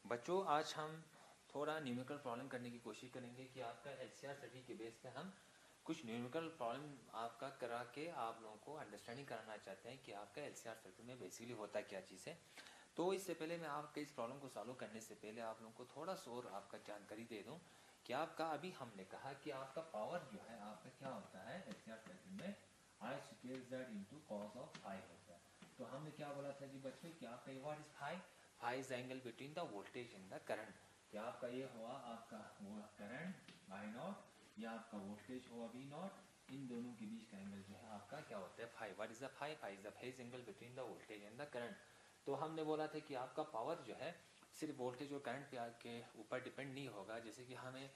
बच्चों आज हम थोड़ा न्यूमेरिकल प्रॉब्लम करने की कोशिश करेंगे कि आपका एलसीआर स्टडी के बेस पे हम कुछ न्यूमेरिकल प्रॉब्लम आपका करा के आप लोगों को अंडरस्टैंडिंग कराना चाहते हैं कि आपका एलसीआर सर्किट में बेसिकली होता क्या चीज़ है। तो इससे पहले मैं आपके इस प्रॉब्लम को सॉल्व करने से पहले आप लोगों को थोड़ा सा और आपका जानकारी दे दूँ कि आपका अभी हमने कहा कि आपका पावर जो है आपका क्या होता है एलसीआर सर्किट में I square Z into cos of phi होता है। तो हमने क्या बोला था कि बच्चों कि आपका what is phi? Phi is angle between the voltage in the current. क्या आपका ये हुआ आपका वो करंट आई नॉट या आपका वोल्टेज हुआ वी नॉट, इन दोनों के बीच का एंगल जो है आपका क्या होता है phi. What is the phi? Phi is the phase angle between the voltage and the current. तो हमने बोला था कि आपका पावर जो है सिर्फ वोल्टेज और करंट के ऊपर डिपेंड नहीं होगा। जैसे कि हमें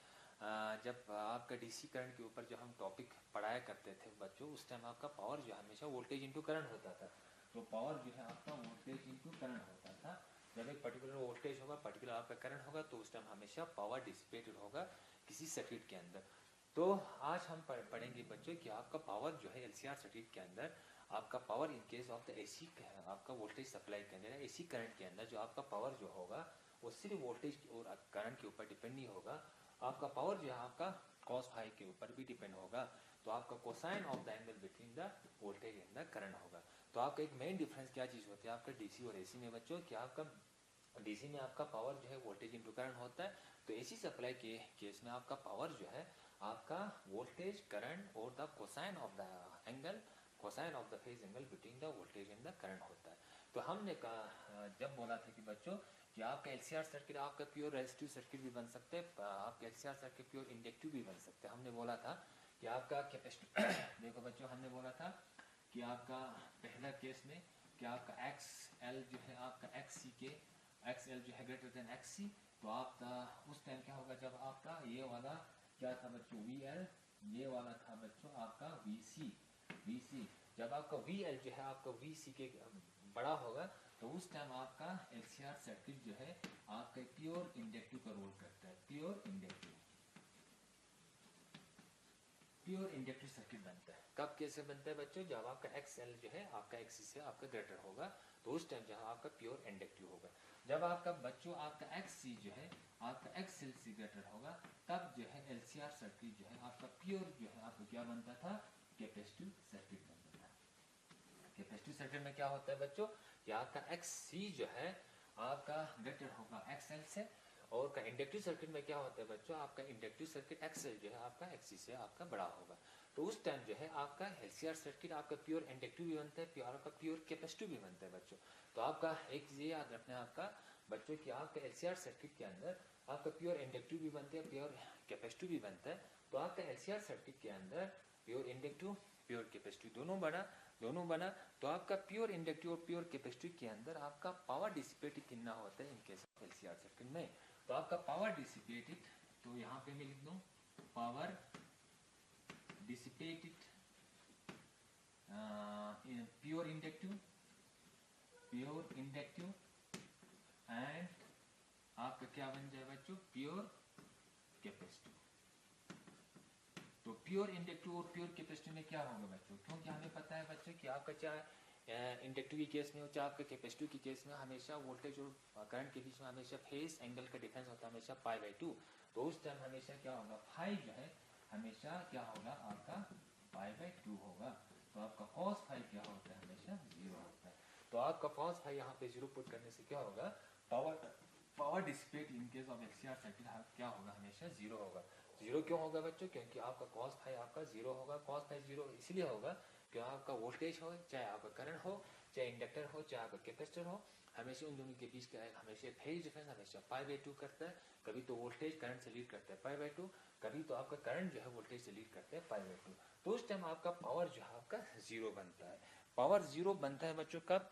जब आपका डीसी करंट के ऊपर जो हम टॉपिक पढ़ाया करते थे बच्चों, उस टाइम आपका पावर जो हमेशा वोल्टेज इंटू करंट होता था। तो पावर जो है आपका वोल्टेज इंटू करंट होता था। जब एक पर्टिकुलर वोल्टेज होगा पर्टिकुलर आपका करंट होगा तो उस टाइम हमेशा पावर डिसिपेटेड होगा किसी सर्किट के अंदर। तो आज हम पढ़ेंगे बच्चों कि आपका पावर जो है एलसीआर सर्किट के अंदर आपका power in case of the AC आपका वोल्टेज सप्लाई के अंदर एसी करंट के अंदर जो आपका पावर जो होगा वो सिर्फ वोल्टेज और करंट के ऊपर डिपेंड नहीं होगा। आपका पावर जो है आपका कॉस फाई के ऊपर भी डिपेंड होगा। तो आपका cosine of the angle between the voltage and the current होगा। तो आपका एक मेन डिफरेंस क्या चीज़ होती है आपका डीसी और एसी में बच्चों कि आपका डीसी में आपका पावर जो है वोल्टेज इंटू करंट होता है। तो एसी सप्लाई के केस में आपका पावर जो है आपका वोल्टेज करंट और the cosine of the angle cosine of the phase angle between the voltage and the current होता है। तो हमने कहा जब बोला था कि बच्चों कि आपका एलसीआर सर्किट आपका प्योर रेजिस्टिव सर्किट भी बन सकते हैं, आपका एलसीआर सर्किट प्योर इंडक्टिव भी बन सकते हैं। हमने बोला था कि आपका कैपेसिटी देखो बच्चों हमने बोला था कि आपका पहला केस में कि आपका एक्स एल जो है आपका एक्स सी के एक्स एल जो है ग्रेटर देन एक्स सी। तो आपका उस टाइम क्या होगा जब आपका ये वाला क्या था बच्चों वी एल, ये वाला था बच्चों आपका वी सी। जब आपका वी एल जो है आपका वी सी के बड़ा होगा तो उस टाइम आपका एलसीआर सर्किट जो है आपका प्योर इंडक्टिव का रोल करता है। प्योर इंडक्टिव सर्किट बनता है। कब कैसे बनता है बच्चों? जब आपका एक्स एल जो है आपका एक्सी से आपका ग्रेटर होगा तो उस टाइम जहां आपका प्योर इंडक्टिव होगा। जब आपका बच्चों आपका एक्स सी जो है आपका एक्स एल से ग्रेटर होगा तब जो है एलसीआर सर्किट जो है आपका प्योर जो है आपको क्या बनता था? कैपेसिटिव सर्किट बनता था। कैपेसिटिव सर्किट में क्या होता है बच्चों कि आपका एक्स सी जो है आपका ग्रेटर होगा एक्सएल से, और का इंडक्टिव सर्किट में क्या होता है बच्चों आपका इंडक्टिव सर्किट एक्सएल जो है आपका एक्सी से आपका बड़ा होगा। तो उस टाइम जो है आपका एलसीआर सर्किट आपका प्योर इंडक्टिव भी बनता है, प्योर आपका प्योर कैपेसिटिव भी बनता है बच्चों। तो आपका एक चीज याद रखना है आपका बच्चों की आपका एलसीआर सर्किट के अंदर आपका प्योर इंडक्टिव भी बनता है प्योर कैपेसिटिव भी बनता है। तो आपका एलसीआर सर्किट के अंदर प्योर इंडक्टिव प्योर कैपेसिटिव दोनों बना। तो आपका प्योर इंडक्टिव और प्योर कैपेसिटिव के अंदर आपका पावर डिसिपेटेड कितना होता है इन केस ऑफ एलसीआर सर्किट में? तो आपका पावर डिसिपेटेड, तो यहाँ पे मैं लिख दूं power dissipated pure inductive and आपका क्या बन जाए बच्चों? Pure capacitive. तो प्योर इंडक्टिव और प्योर कैपेसिटिव में क्या होगा बच्चों? क्योंकि हमें पता है बच्चों कि आपका चाहे इंडक्टिव के केस में हो चाहे आपका कैपेसिटिव के केस में हमेशा वोल्टेज और करंट के बीच में हमेशा फेज एंगल का डिफरेंस होता है हमेशा पाई बाई 2। तो उस टाइम हमेशा क्या होगा? फाई जो है हमेशा क्या होगा आपका पाई बाई 2 होगा। तो आपका कॉस फाई क्या होता है? हमेशा 0 होता है। तो आपका कॉस फाई यहाँ पे 0 पुट करने से क्या होगा? Power dissipate in case of LCR circuit क्या होगा? हमेशा 0 होगा। 0 क्यों होगा बच्चों? क्योंकि आपका कॉस फाई आपका 0 होगा। कॉस फाई 0 इसलिए होगा क्योंकि आपका वोल्टेज हो चाहे आपका करंट हो चाहे इंडक्टर हो चाहे आपका कैपेसिटर हो, हमेशा उन दोनों के बीच का हमेशा फेज डिफरेंस हमेशा पाई बाई 2 करता है। कभी तो वोल्टेज करंट से लीड करता है पाई बाई 2, कभी तो आपका करंट जो है वोल्टेज से लीड करता है पाई बाई 2। तो उस टाइम आपका पावर जो है आपका 0 बनता है। पावर 0 बनता है बच्चों कब?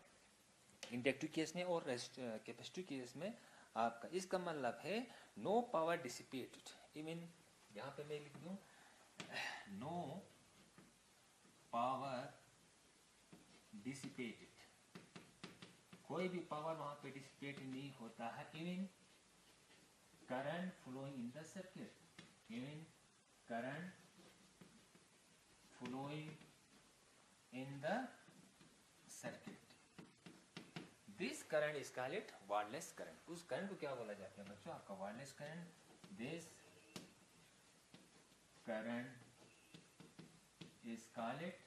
इंडक्टिव केस में और कैपेसिटिव केस में आपका। इसका मतलब है नो पावर डिसिपेटेड। इवन यहाँ पे मैं लिख दूं नो पावर डिसिपेटेड, कोई भी पावर वहां पे डिसिपेट नहीं होता है। Even current flowing in the circuit, even current flowing in the circuit, this current is called it wireless current. उस करंट को क्या बोला जाता है बच्चों आपका wireless current. This current is called it,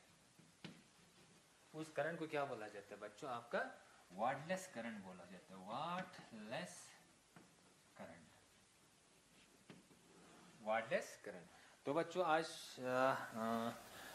उस करंट को क्या बोला जाता है बच्चों आपका वायरलेस करंट बोला जाता है, वायरलेस करंट, वायरलेस करंट। तो बच्चों आज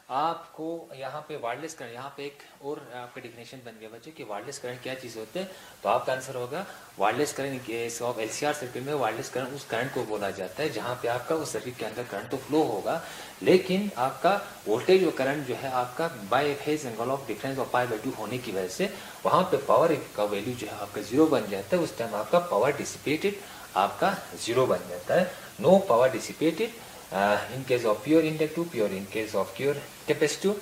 आपको यहाँ पे वायरलेस करंट, यहाँ पे एक और आपका डिफिनेशन बन गया बच्चों कि वायरलेस करंट क्या चीज़ होते हैं। तो आपका आंसर होगा wireless current case of LCR circuit में वायरलेस करंट उस करंट को बोला जाता है जहाँ पे आपका उस सर्किट के अंदर करंट तो फ्लो होगा, लेकिन आपका वोल्टेज और करंट जो है आपका by phase angle of difference of π/2 होने की वजह से वहाँ पे पावर का वैल्यू जो है आपका 0 बन जाता है। उस टाइम आपका पावर डिसिपेटेड आपका 0 बन जाता है। No power dissipated in case of pure inductive, pure in case of pure capacitive,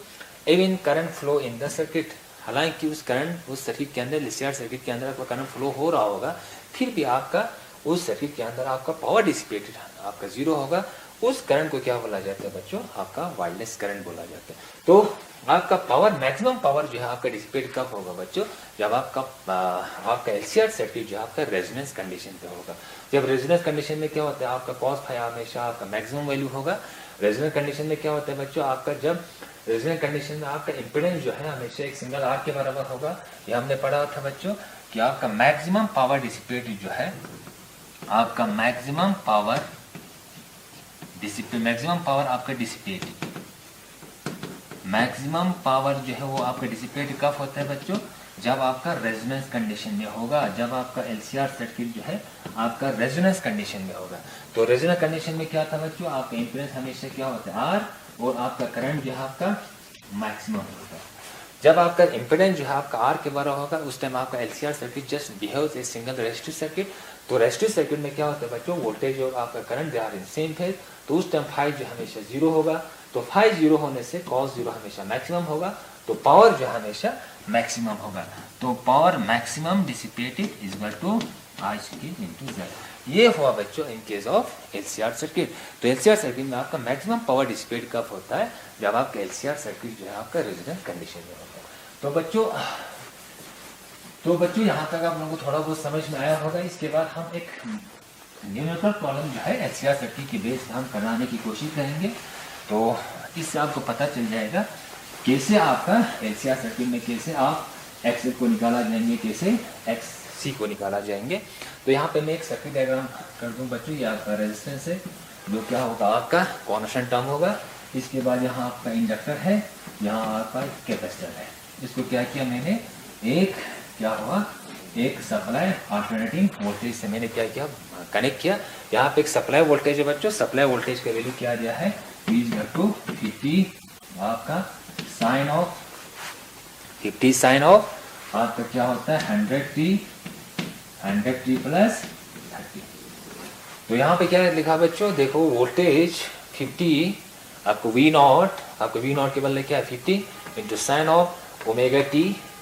even current flow in the circuit। हालांकि उस करंट उस सर्किट के अंदर एलसीआर सर्किट के अंदर आपका करंट फ्लो हो रहा होगा, फिर भी आपका उस सर्किट के अंदर आपका पावर डिसिपेटेड आपका 0 होगा। उस करंट को क्या बोला जाता है बच्चों आपका वायरलेस करंट बोला जाता है। तो आपका पावर मैक्सिमम पावर जो है आपका डिसिपेट कब होगा बच्चों, जब आपका एलसीआर सर्किट जो है आपका रेजोनेंस कंडीशन पे होगा। जब रेजोनेंस कंडीशन में क्या होता है आपका cos फाई हमेशा आपका मैक्सिमम वैल्यू होगा। रेजोनेंस कंडीशन में क्या होता है बच्चों आपका जब रेजोनेंस कंडीशन में आपका इंपेडेंस जो है हमेशा एक सिंगल आर के बराबर होगा। ये हमने पढ़ा था बच्चों कि आपका मैक्सिमम पावर डिसिपेटेड जो है आपका मैक्सिमम पावर आपका डिसिपेटेड, मैक्सिमम पावर जो है वो आपका डिसिपेट कब होता है बच्चों, जब आपका रेजोनेंस कंडीशन में होगा, जब आपका एलसीआर सर्किट जो है आपका रेजोनेंस कंडीशन में होगा। तो रेजोनेंस कंडीशन में क्या था बच्चों आपका इंपेडेंस हमेशा क्या होता है आर, और आपका करंट जो है आपका मैक्सिमम होगा। जब आपका इंपेडेंस जो है आपका आर के बराबर होगा उस टाइम आपका LCR circuit just behaves a single resistive circuit. तो रेजिस्टिव सर्किट में क्या होता है बच्चों वोल्टेज और आपका current they are in same phase, तो उस टाइम फाई जो हमेशा 0 होगा। तो फाई 0 होने से cos 0 हमेशा मैक्सिमम होगा, तो पावर जो हमेशा मैक्सिमम होगा। तो power maximum dissipated is equal to I square into Z। ये हुआ बच्चों in case of LCR circuit. तो एलसीआर सर्किट में आपका मैक्सिमम पावर डिसिपेट कब होता है, जब आपका एलसीआर सर्किट जो है आपका रेजोनेंस कंडीशन में होता है। तो बच्चों यहाँ तक आप लोगों को थोड़ा बहुत समझ में आया होगा। इसके बाद हम एक न्यूमेरिकल प्रॉब्लम जो है एलसीआर सर्किट के बेस हम कराने की कोशिश करेंगे। तो इससे आपको पता चल जाएगा कैसे आपका एलसीआर सर्किट में कैसे आप एक्सएल को निकाला जाएंगे, कैसे एक्ससी को निकाला जाएंगे। तो यहाँ पे मैं एक सर्किट डायग्राम कर दूं बच्चों। ये आपका रेजिस्टेंस है जो क्या होगा आपका कॉन्स्टेंट टर्म होगा। इसके बाद यहाँ आपका इंडक्टर है, यहाँ आपका कैपेसिटर है। इसको क्या किया मैंने एक क्या हुआ एक सप्लाई अल्टरनेटिंग वोल्टेज से मैंने क्या किया कनेक्ट किया। यहाँ पे एक सप्लाई वोल्टेज है बच्चों। सप्लाई वोल्टेज का वैल्यू क्या दिया है 50 आपका साइन ऑफ 50 साइन ऑफ आपका क्या होता है 100t प्लस 30। तो यहाँ पे क्या लिखा बच्चों देखो वोल्टेज 50 आपको V नॉट, आपको V नॉट के बदले क्या है 50 into sine of omega t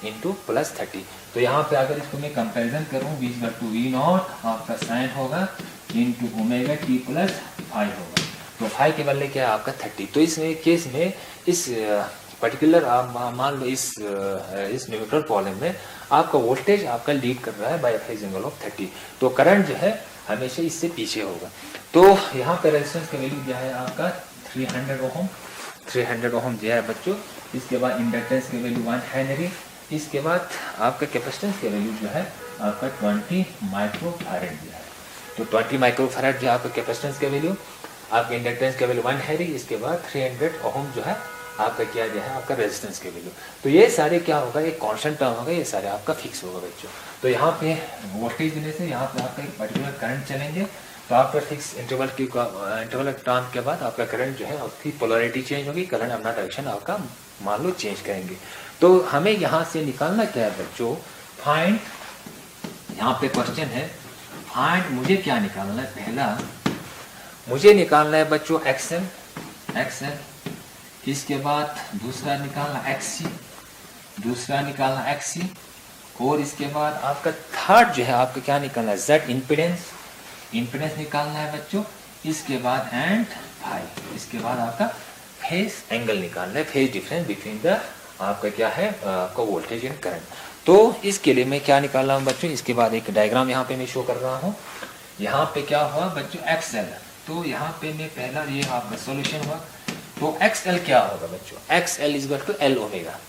into plus 30। तो यहाँ पे अगर इसको मैं कंपेरिजन करूँ V नॉट आपका साइन होगा इंटू ओमेगा t प्लस 5 होगा। तो 5 के बदले क्या है आपका 30। तो इसमें केस में इस पर्टिकुलर आप मान लो इस न्यूमेरिकल प्रॉब्लम में आपका वोल्टेज आपका लीड कर रहा है बाय फेज एंगल ऑफ 30। तो करंट जो है हमेशा इससे पीछे होगा। तो यहाँ पे रेजिस्टेंस का वैल्यू क्या है आपका 300 ओम दिया है बच्चों। इसके बाद इंडक्टेंस के वैल्यू 1 हेनरी। इसके बाद आपका कैपेसिटेंस के वैल्यू जो है आपका 20 माइक्रोफैरड दिया है। तो 20 माइक्रोफैरड जो है आपका कैपेसिटेंस के वैल्यू, आपका इंडक्टेंस के वैल्यू 1 हेनरी। इसके बाद 300 ओम जो है आपका क्या दिया है आपका रेजिस्टेंस के वैल्यू। तो ये सारे क्या होगा एक कांस्टेंट टर्म होगा, ये सारे आपका फिक्स होगा बच्चों। तो यहाँ पे वोल्टेज देने से यहाँ पे आपका एक पर्टिकुलर करंट चलेंगे। तो आपका फिक्स इंटरवल टर्म के बाद आपका करंट जो है उसकी पोलरिटी चेंज होगी, करंट अपना डायरेक्शन आपका मान लो चेंज करेंगे। तो हमें यहाँ से निकालना क्या है बच्चों फाइंड, यहाँ पे क्वेश्चन है फाइंड, मुझे क्या निकालना है, पहला मुझे निकालना है बच्चों एक्सएल। इसके बाद दूसरा निकालना एक्ससी, दूसरा निकालना एक्ससी, और इसके बाद आपका थर्ड जो है आपका क्या निकालना है जेड इंपेडेंस निकालना है बच्चों। इसके बाद एंड फाई, इसके बाद आपका फेज एंगल निकालना है, फेज डिफरेंस बिटवीन द आपका क्या है आपका वोल्टेज एंड करंट। तो इसके लिए मैं क्या निकाल रहा हूँ बच्चों, इसके बाद एक डायग्राम यहाँ पे मैं शो कर रहा हूँ। यहाँ पे क्या हुआ बच्चों, एक्सएल, तो यहाँ पे मैं पहला ये आपका सॉल्यूशन हुआ। तो एक्सएल क्या होगा बच्चों, XL is equal to L omega.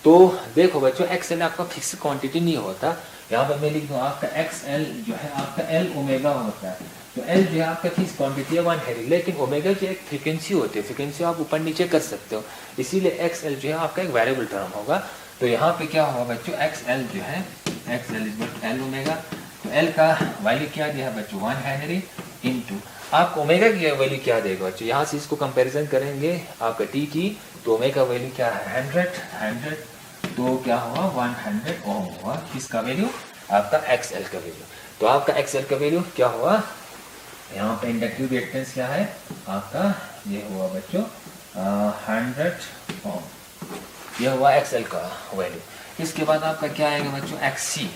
तो देखो बच्चों एक्सएल आपका फिक्स क्वांटिटी नहीं होता, यहाँ पर मैं लिख दूँ आपका एक्सएल जो है आपका एल ओमेगा होता है। तो एल जो है आपका फिक्स क्वांटिटी है 1 हेनरी, लेकिन ओमेगा की एक फ्रीक्वेंसी होती है, फ्रीक्वेंसी आप ऊपर नीचे कर सकते हो, इसीलिए एक्सएल जो है आपका एक वेरिएबल टर्म होगा। तो यहाँ पे क्या होगा बच्चों, एक्सएल जो है XL is equal to L omega. तो एल का वैल्यू क्या दिया है बच्चों 1 हेनरी इंटू आपको ओमेगा की वैल्यू क्या देगा बच्चों, यहाँ से इसको कंपैरिजन करेंगे आपका टी की, तो ओमेगा वैल्यू क्या है 100, तो क्या हुआ 100 ओम हुआ, किसका वैल्यू आपका एक्सएल का वैल्यू। तो आपका एक्सएल का वैल्यू क्या हुआ, यहाँ पे इंडक्टिव रिएक्टेंस क्या है आपका, ये हुआ बच्चों 100 ओम, ये हुआ एक्सएल का वैल्यू। इसके बाद आपका क्या आएगा बच्चों एक्ससी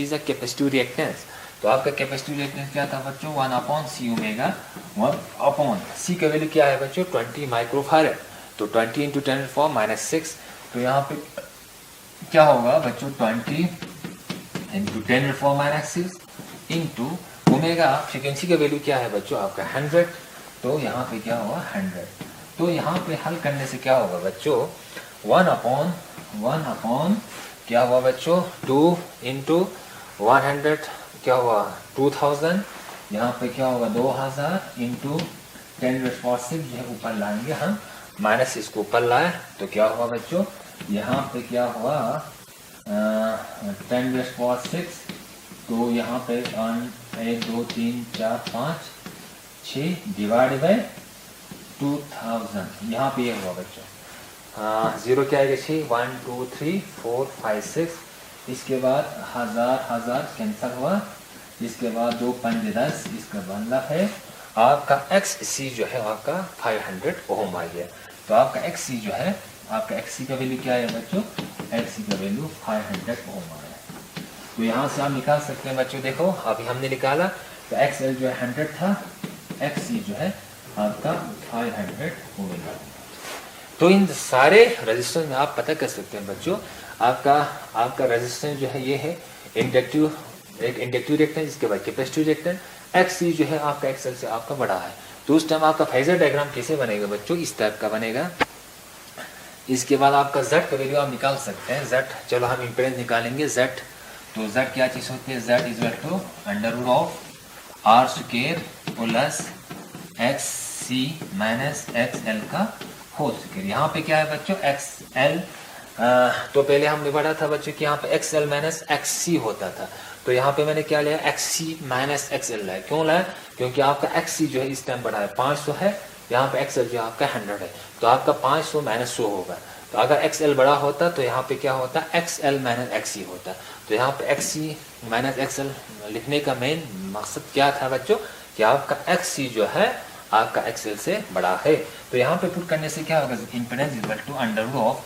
इज अ कैपेसिटिव रिएक्टेंस। तो आपका कैपेसिटिव रिएक्टेंस क्या था बच्चों 1/c ओमेगा, 1/c का वैल्यू क्या है बच्चों 20 माइक्रोफैरड, तो 20 इंटू 10⁻⁶, तो यहाँ पे क्या होगा बच्चों 20 इंटू 10⁻⁶ इंटू ओमेगा फ्रीक्वेंसी का वैल्यू क्या है बच्चों आपका 100, तो यहाँ पे क्या हुआ 100। तो यहाँ पे हल करने से क्या होगा बच्चों 1/1 क्या हुआ बच्चों 2 इंटू 100 क्या हुआ 2000, यहाँ पे क्या होगा 2000 इंटू 10⁻⁶, जो ऊपर लाएंगे हम, माइनस इसको ऊपर लाए तो क्या हुआ बच्चों, यहाँ पे क्या हुआ 10⁻⁶, तो यहाँ पे 1 2 3 4 5 6 डिवाइड बाय 2000, यहाँ पे ये हुआ बच्चों जीरो क्या आएगा 6 1 2 3 4 5 6, इसके बाद 1000 कैंसिल हुआ, इसके बाद 2 5 10, इसका मतलब है आपका XC जो है आपका 500 ओम आ गया। तो आपका XC जो है आपका XC का वैल्यू क्या है बच्चों, XC का वैल्यू 500 ओम आ गया। तो यहाँ से आप निकाल सकते हैं बच्चों, देखो अभी हमने निकाला, तो XL जो है 100 था, XC जो है आपका 500 ओम। तो इन सारे रेजिस्टेंस में आप पता कर सकते हैं बच्चों, आपका रेजिस्टेंस जो है ये है इंडक्टिव रिएक्टेंस, इसके बाद कैपेसिटिव रिएक्टेंस, XC जो है आपका XL से आपका बड़ा है। तो उस टाइम आपका फेजर डायग्राम कैसे बनेगा बच्चों, इस टाइप का बनेगा। इसके बाद आपका Z का वैल्यू आप निकाल सकते हैं, Z, चलो हम इम्पीडेंस निकालेंगे Z। तो Z क्या चीज होती है, Z is equal to √R² plus XC minus XL का होल स्क्वायर। यहाँ पे क्या है बच्चों XL, तो पहले हमने पढ़ा था बच्चों कि यहाँ पे XL माइनस XC होता था, तो यहाँ पे मैंने क्या लिया XC माइनस XL लाया, क्यों लाया, क्योंकि आपका XC जो है इस टाइम बढ़ा है 500 है, यहाँ पे XL जो आपका 100 है, तो आपका 500 माइनस 100 होगा। तो अगर XL बड़ा होता तो यहाँ पे क्या होता XL माइनस XC होता। तो यहाँ पे XC माइनस XL लिखने का मेन मकसद क्या था बच्चों, कि आपका XC जो है आपका XL से बड़ा है। तो यहाँ पे पुट करने से क्या होगा, इम्पीडेंस इक्वल टू √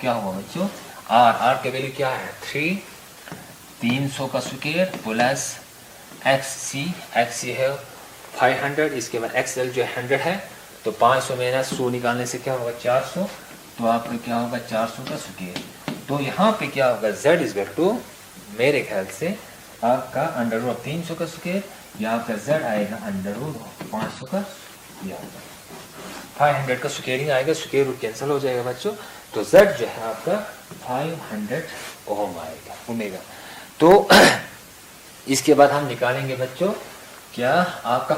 क्या हुआ बच्चों R के वैल्यू क्या है 300 का स्क्वायर प्लस XC है 500, इसके बाद XL जो 100 है, तो 500 में 100 निकालने से क्या होगा 400, तो आपका क्या होगा 400 का स्क्वायर। तो यहाँ पे क्या होगा Z इज इक्वल टू मेरे ख्याल से आपका √300 का स्क्वायर, या आपका Z आएगा √500 का, 500 का स्क्वायरिंग आएगा, स्क्वायर रूट कैंसिल हो जाएगा बच्चों। तो Z जो है आपका 500 ओम आएगा ओमेगा। तो इसके बाद हम निकालेंगे बच्चों क्या आपका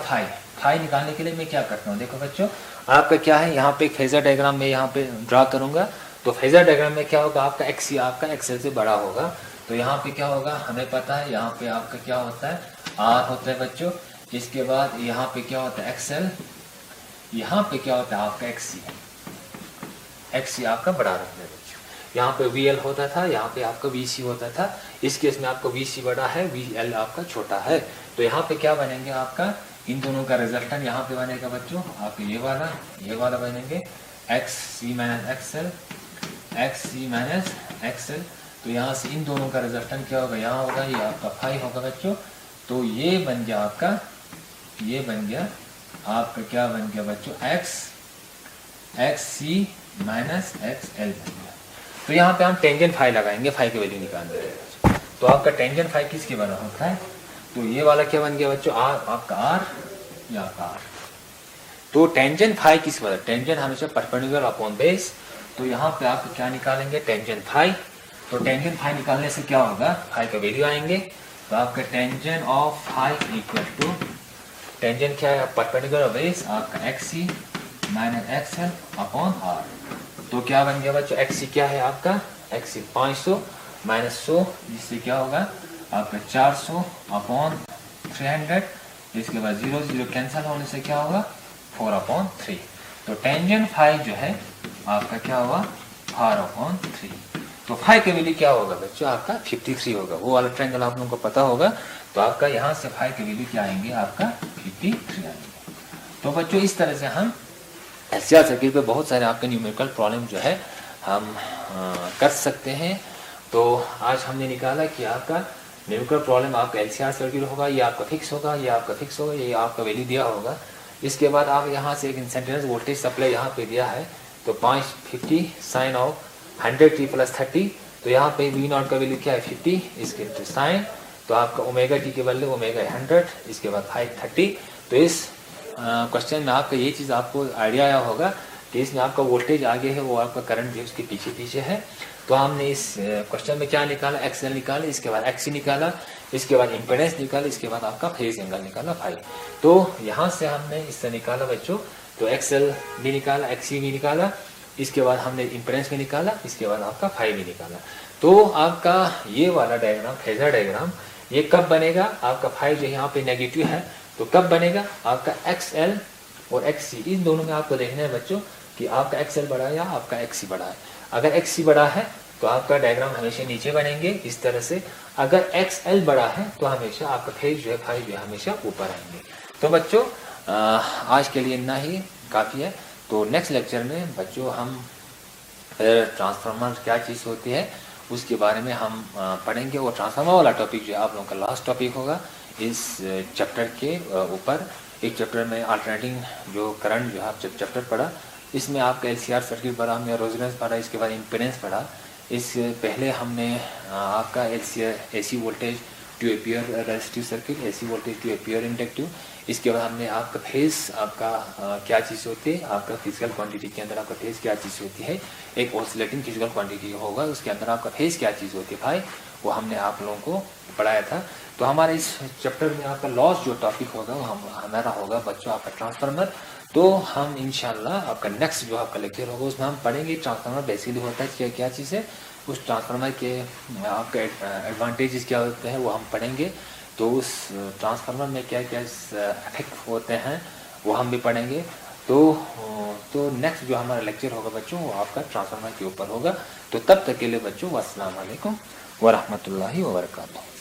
फाई निकालने के लिए मैं क्या करता हूँ, देखो बच्चों आपका क्या है, यहाँ पे एक फेजर डायग्राम में यहाँ पे ड्रा करूंगा। तो फेजर डायग्राम में क्या होगा, आपका XC आपका XL से बड़ा होगा। तो यहाँ पे क्या होगा हमें पता है, यहाँ पे आपका क्या होता है R होता है बच्चों, इसके बाद यहाँ पे क्या होता है XL, यहाँ पे क्या होता है आपका XC आपका बड़ा रहता है बच्चों। यहाँ पे VL होता था, यहाँ पे आपका VC होता था, इस केस में आपका VC बड़ा है, VL आपका छोटा है। तो यहाँ पे क्या बनेंगे आपका, इन दोनों का रिजल्टेंट यहाँ पे बनेगा बच्चों आपके ये वाला बनेंगे XC माइनस XL। तो यहाँ से इन दोनों का रिजल्टेंट क्या होगा, यहाँ होगा ये आपका 5 होगा बच्चों। तो ये बन गया आपका क्या बन गया बच्चों XC माइनस XL बन गया। तो यहाँ पे हम टेंजेंट फाई लगाएंगे, फाई की वैल्यू निकालने के लिए। तो आपका टेंजेंट फाई किसके बना होता है, तो ये वाला क्या बन गया बच्चों, आर, आपका आर, या आपका आर। तो टेंजेंट फाई किस बना, टेंजेंट हमेशा परपेंडिकुलर अपॉन बेस। तो यहाँ पे आप क्या निकालेंगे, टेंजेंट फाई। तो टेंजेंट फाई निकालने से क्या होगा, फाई का वैल्यू आएंगे। तो आपका tangent of phi equal to, tangent क्या है, परपेंडिकुलर बेस आपका X C minus X L upon R. तो क्या बन गया बच्चों, एक्स सी क्या है आपका, एक्स सी 500 माइनस 100, जिससे क्या होगा आपका 400 अपॉन 300। इसके बाद 0 0 कैंसिल होने से क्या होगा 4/3। तो टेंजेंट फाई जो है आपका क्या होगा 4/3। तो फाई के वैल्यू क्या होगा बच्चों, आपका 53 होगा। वो वाला ट्रायंगल आप लोगों को पता होगा। तो आपका यहाँ से फाई के वैल्यू क्या आएंगे, आपका 53 आएंगे। तो बच्चों इस तरह से हम एलसीआर सर्किट पे बहुत सारे आपके न्यूमेरिकल प्रॉब्लम जो है हम कर सकते हैं। तो आज हमने निकाला कि आपका न्यूमेरिकल प्रॉब्लम आपका एलसीआर सर्किट होगा, ये आपका फिक्स होगा, ये आपका फिक्स होगा, ये आपका वैल्यू दिया होगा। इसके बाद आप यहाँ से एक इंस्टेंटेनियस वोल्टेज सप्लाई यहाँ पे दिया है। तो 550 साइन ऑफ 100t + 30। तो यहाँ पे वी नॉट का वैल्यू क्या है 50, इसके साइन। तो आपका ओमेगा टी के बदले ओमेगा 100, इसके बाद 530। तो इस क्वेश्चन में आपका ये चीज़ आपको आइडिया आया होगा कि इसमें आपका वोल्टेज आगे है, वो आपका करंट भी उसके पीछे पीछे है। तो हमने इस क्वेश्चन में क्या निकाला, एक्सएल निकाला, इसके बाद एक्सी निकाला, इसके बाद इम्पेडेंस निकाला, इसके बाद आपका फेज एंगल निकाला फाई। तो यहाँ से हमने इससे निकाला बच्चों, तो एक्सएल भी निकाला, एक्सी भी निकाला, इसके बाद हमने इम्पेडेंस भी निकाला, इसके बाद आपका फाई भी निकाला। तो आपका ये वाला डायग्राम, फेजर डायग्राम, ये कब बनेगा, आपका फाई जो यहाँ पे नेगेटिव है तो कब बनेगा, आपका एक्सएल और एक्सी इन दोनों में आपको देखना है बच्चों कि आपका एक्सएल बड़ा है या आपका एक्सी बड़ा है। अगर एक्सी बड़ा है तो आपका डायग्राम हमेशा नीचे बनेंगे इस तरह से। अगर एक्सएल बड़ा है तो हमेशा आपका फेज जो है फाई जो है हमेशा ऊपर आएंगे। तो बच्चों आज के लिए इतना ही काफ़ी है। तो नेक्स्ट लेक्चर में बच्चों हम ट्रांसफार्मर क्या चीज़ होती है उसके बारे में हम पढ़ेंगे। और ट्रांसफार्मर वाला टॉपिक जो है आप लोगों का लास्ट टॉपिक होगा इस चैप्टर के ऊपर। एक चैप्टर में अल्टरनेटिंग जो करंट जो है आप चैप्टर पढ़ा, इसमें आपका एलसीआर सर्किट पढ़ा, हमने रेजोनेंस पढ़ा, इसके बाद इम्पीडेंस पढ़ा। इस पहले हमने आपका AC voltage to a pure resistive circuit, AC voltage to a pure inductive. इसके बाद हमने आपका फेज आपका क्या चीज़ होती है, आपका फिजिकल क्वांटिटी के अंदर आपका फेज क्या चीज़ होती है, एक ऑसिलेटिंग फिजिकल क्वांटिटी होगा, उसके अंदर आपका फेज क्या चीज़ होती है भाई, वो हमने आप लोगों को पढ़ाया था। तो हमारे इस चैप्टर में आपका लॉस जो टॉपिक होगा वो हमारा होगा बच्चों आपका ट्रांसफार्मर। तो हम इंशाल्लाह आपका नेक्स्ट जो आपका लेक्चर होगा उसमें हम पढ़ेंगे ट्रांसफार्मर बेसिकली होता है क्या क्या चीज़ है, उस ट्रांसफार्मर के आपका एडवांटेजेस क्या होते हैं वो हम पढ़ेंगे। तो उस ट्रांसफार्मर में क्या क्या इफेक्ट होते हैं वो हम भी पढ़ेंगे। तो नेक्स्ट जो हमारा लेक्चर होगा बच्चों वो आपका ट्रांसफार्मर के ऊपर होगा। तो तब तक के लिए बच्चों अस्सलाम वालेकुम व रहमतुल्लाहि व बरकातुहू।